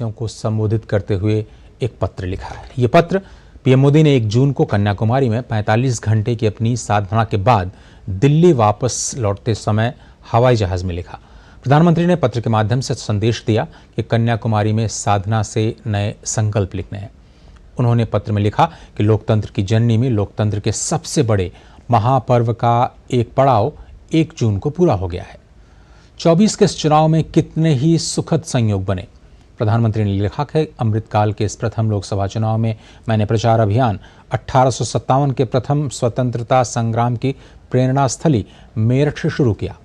को संबोधित करते हुए एक पत्र लिखा है। ये पत्र पीएम मोदी ने 1 जून को कन्याकुमारी में 45 घंटे की अपनी साधना के बाद दिल्ली वापस लौटते समय हवाई जहाज में लिखा। प्रधानमंत्री ने पत्र के माध्यम से संदेश दिया कि कन्याकुमारी में साधना से नए संकल्प लिखने हैं। उन्होंने पत्र में लिखा कि लोकतंत्र की जननी में लोकतंत्र के सबसे बड़े महापर्व का एक पड़ाव 1 जून को पूरा हो गया है। 24 के इस चुनाव में कितने ही सुखद संयोग बने। प्रधानमंत्री ने लिखा कि अमृतकाल के इस प्रथम लोकसभा चुनाव में मैंने प्रचार अभियान 1857 के प्रथम स्वतंत्रता संग्राम की प्रेरणा स्थली मेरठ से शुरू किया।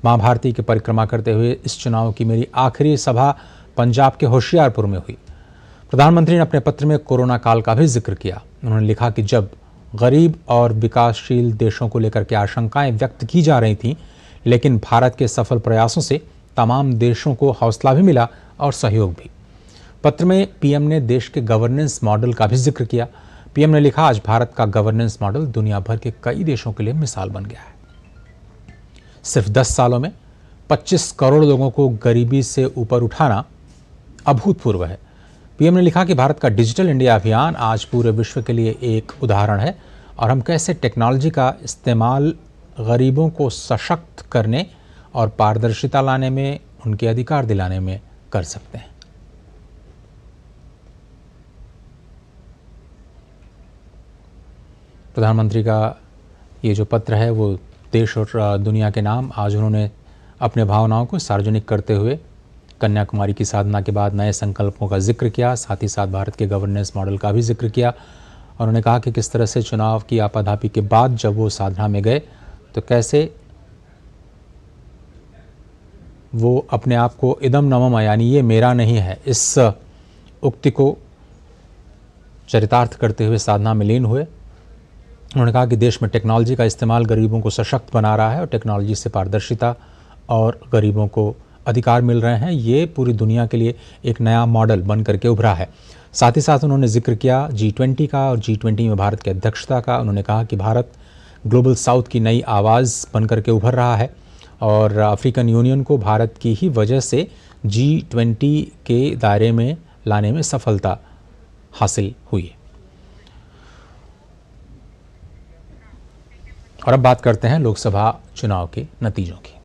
मां भारती की परिक्रमा करते हुए इस चुनाव की मेरी आखिरी सभा पंजाब के होशियारपुर में हुई। प्रधानमंत्री ने अपने पत्र में कोरोना काल का भी जिक्र किया। उन्होंने लिखा कि जब गरीब और विकासशील देशों को लेकर के आशंकाएं व्यक्त की जा रही थीं, लेकिन भारत के सफल प्रयासों से तमाम देशों को हौसला भी मिला और सहयोग भी। पत्र में पीएम ने देश के गवर्नेंस मॉडल का भी जिक्र किया। पीएम ने लिखा, आज भारत का गवर्नेंस मॉडल दुनिया भर के कई देशों के लिए मिसाल बन गया है। सिर्फ 10 सालों में 25 करोड़ लोगों को गरीबी से ऊपर उठाना अभूतपूर्व है। पीएम ने लिखा कि भारत का डिजिटल इंडिया अभियान आज पूरे विश्व के लिए एक उदाहरण है और हम कैसे टेक्नोलॉजी का इस्तेमाल गरीबों को सशक्त करने और पारदर्शिता लाने में, उनके अधिकार दिलाने में कर सकते हैं। प्रधानमंत्री का ये जो पत्र है वो देश और दुनिया के नाम आज उन्होंने अपने भावनाओं को सार्वजनिक करते हुए कन्याकुमारी की साधना के बाद नए संकल्पों का जिक्र किया, साथ ही साथ भारत के गवर्नेंस मॉडल का भी जिक्र किया। और उन्होंने कहा कि किस तरह से चुनाव की आपाधापी के बाद जब वो साधना में गए तो कैसे वो अपने आप को इदम न मम यानी ये मेरा नहीं है, इस उक्ति को चरितार्थ करते हुए साधना में लीन हुए। उन्होंने कहा कि देश में टेक्नोलॉजी का इस्तेमाल गरीबों को सशक्त बना रहा है और टेक्नोलॉजी से पारदर्शिता और गरीबों को अधिकार मिल रहे हैं। ये पूरी दुनिया के लिए एक नया मॉडल बन करके उभरा है। साथ ही साथ उन्होंने जिक्र किया G20 का और G20 में भारत की अध्यक्षता का। उन्होंने कहा कि भारत ग्लोबल साउथ की नई आवाज़ बन करके उभर रहा है और अफ्रीकन यूनियन को भारत की ही वजह से G20 के दायरे में लाने में सफलता हासिल हुई है। और अब बात करते हैं लोकसभा चुनाव के नतीजों की।